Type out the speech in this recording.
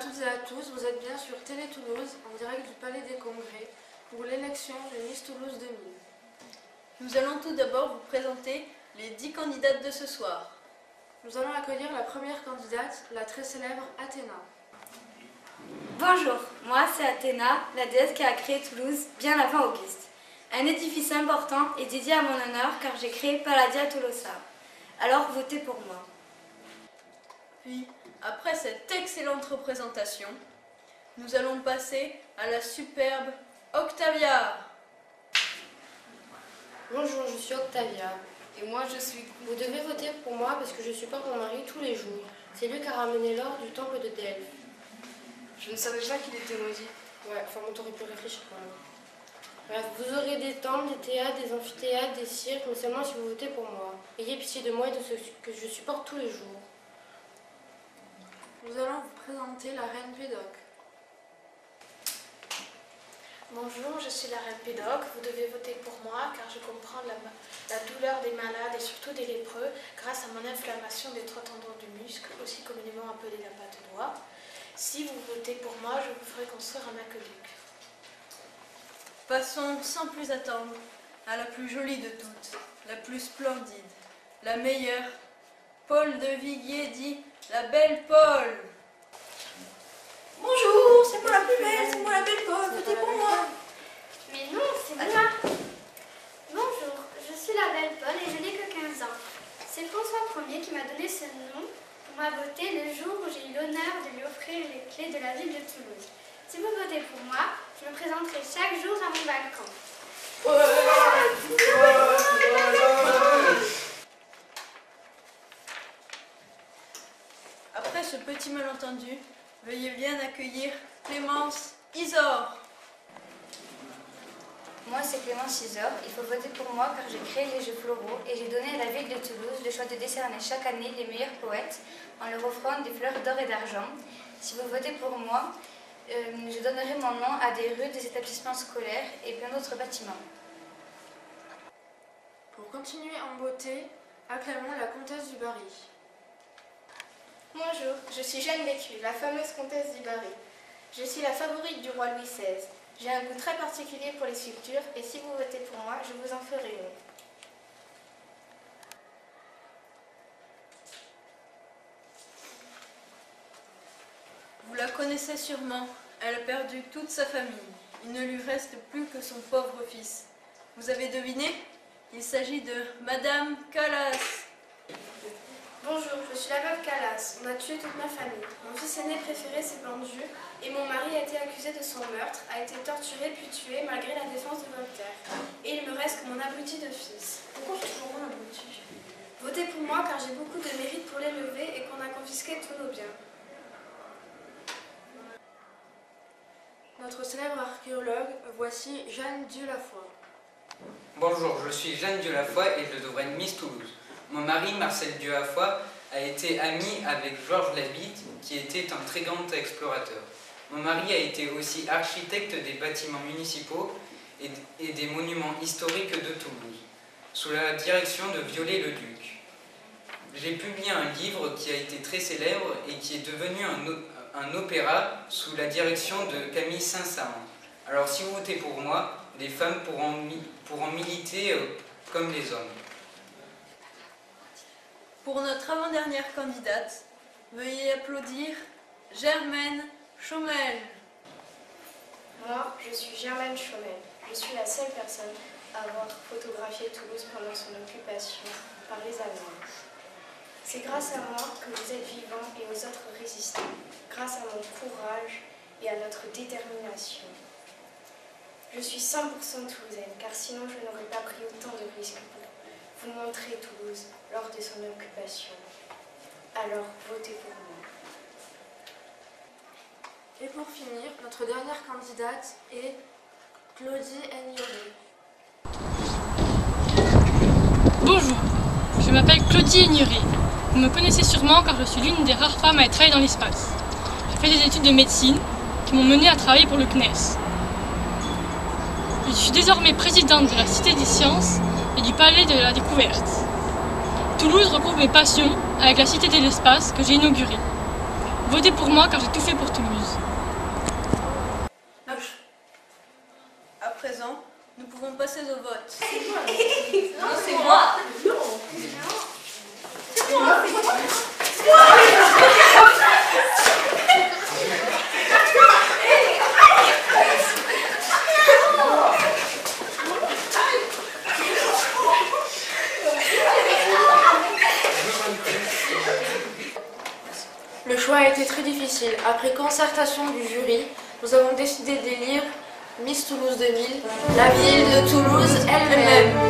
toutes et à tous, vous êtes bien sur Télé Toulouse, en direct du Palais des Congrès, pour l'élection de Miss Toulouse 2000. Nous allons tout d'abord vous présenter les 10 candidates de ce soir. Nous allons accueillir la première candidate, la très célèbre Athéna. Bonjour, moi c'est Athéna, la déesse qui a créé Toulouse bien avant Auguste. Un édifice important est dédié à mon honneur car j'ai créé Palladia Tolosa. Alors votez pour moi. Puis, après cette excellente représentation, nous allons passer à la superbe Octavia. Bonjour, je suis Octavia. Et moi, je suis... Vous devez voter pour moi parce que je supporte mon mari tous les jours. C'est lui qui a ramené l'or du temple de Delphes. Je ne savais pas qu'il était maudit. Ouais, enfin, on t'aurait pu réfléchir quand même. Bref, vous aurez des temples, des théâtres, des amphithéâtres, des cirques, mais seulement si vous votez pour moi. Ayez pitié de moi et de ceux que je supporte tous les jours. Nous allons vous présenter la reine Pédoc. Bonjour, je suis la reine Pédoc. Vous devez voter pour moi car je comprends la douleur des malades et surtout des lépreux grâce à mon inflammation des 3 tendons du muscle, aussi communément appelée la patte d'oie. Si vous votez pour moi, je vous ferai construire un aqueduc. Passons sans plus attendre à la plus jolie de toutes, la plus splendide, la meilleure, Paul de Viguier dit la belle Paul. Bonjour, c'est moi la plus belle, c'est moi la belle Paul, votez pour moi. Mais non, c'est moi. Bonjour, je suis la belle Paul et je n'ai que 15 ans. C'est François Ier qui m'a donné ce nom pour ma beauté le jour où j'ai eu l'honneur de lui offrir les clés de la ville de Toulouse. Si vous votez pour moi, je me présenterai chaque jour à mon balcon. Après ce petit malentendu, veuillez bien accueillir Clémence Isor. Moi c'est Clémence Isor, il faut voter pour moi car j'ai créé les Jeux floraux et j'ai donné à la ville de Toulouse le choix de décerner chaque année les meilleurs poètes en leur offrant des fleurs d'or et d'argent. Si vous votez pour moi, je donnerai mon nom à des rues, des établissements scolaires et plein d'autres bâtiments. Pour continuer en beauté, acclamons la comtesse du Barry. Bonjour, je suis Jeanne Bécu, la fameuse comtesse du Barry. Je suis la favorite du roi Louis XVI. J'ai un goût très particulier pour les sculptures et si vous votez pour moi, je vous en ferai une. Vous la connaissez sûrement, elle a perdu toute sa famille. Il ne lui reste plus que son pauvre fils. Vous avez deviné? Il s'agit de Madame Calas. Bonjour, je suis la veuve Calas. On a tué toute ma famille. Mon fils aîné préféré s'est pendu et mon mari a été accusé de son meurtre, a été torturé puis tué malgré la défense de Voltaire. Et il me reste que mon abruti de fils. Pourquoi j'ai toujours un abruti? Votez pour moi car j'ai beaucoup de mérite pour l'élever et qu'on a confisqué tous nos biens. Notre célèbre archéologue, voici Jeanne Dieulafoy. Bonjour, je suis Jeanne Dieulafoy et je devrais être Miss Toulouse. Mon mari, Marcel Dieulafoy, a été ami avec Georges Labitte, qui était un très grand explorateur. Mon mari a été aussi architecte des bâtiments municipaux et des monuments historiques de Toulouse, sous la direction de Viollet-le-Duc. J'ai publié un livre qui a été très célèbre et qui est devenu un opéra sous la direction de Camille Saint-Saëns. Alors si vous votez pour moi, les femmes pourront militer comme les hommes. Pour notre avant-dernière candidate, veuillez applaudir Germaine Chaumel. Moi, je suis Germaine Chaumel. Je suis la seule personne à avoir photographié Toulouse pendant son occupation par les Allemands. C'est grâce à moi que vous êtes vivants et aux autres résistants, grâce à mon courage et à notre détermination. Je suis 100% toulousaine, car sinon je n'aurais pas pris autant de risques pour vous montrer Toulouse lors de son occupation. Alors, votez pour moi. Et pour finir, notre dernière candidate est Claudie Aigneret. Bonjour, je m'appelle Claudie Aigneret. Vous me connaissez sûrement car je suis l'une des rares femmes à travailler dans l'espace. J'ai fait des études de médecine qui m'ont menée à travailler pour le CNES. Je suis désormais présidente de la Cité des Sciences et du Palais de la Découverte. Toulouse regroupe mes passions avec la Cité de l'Espace que j'ai inaugurée. Votez pour moi car j'ai tout fait pour Toulouse. À présent, nous pouvons passer au vote. Non, c'est moi. Le choix a été très difficile. Après concertation du jury, nous avons décidé d'élire Miss Toulouse 2000, la ville de Toulouse elle-même.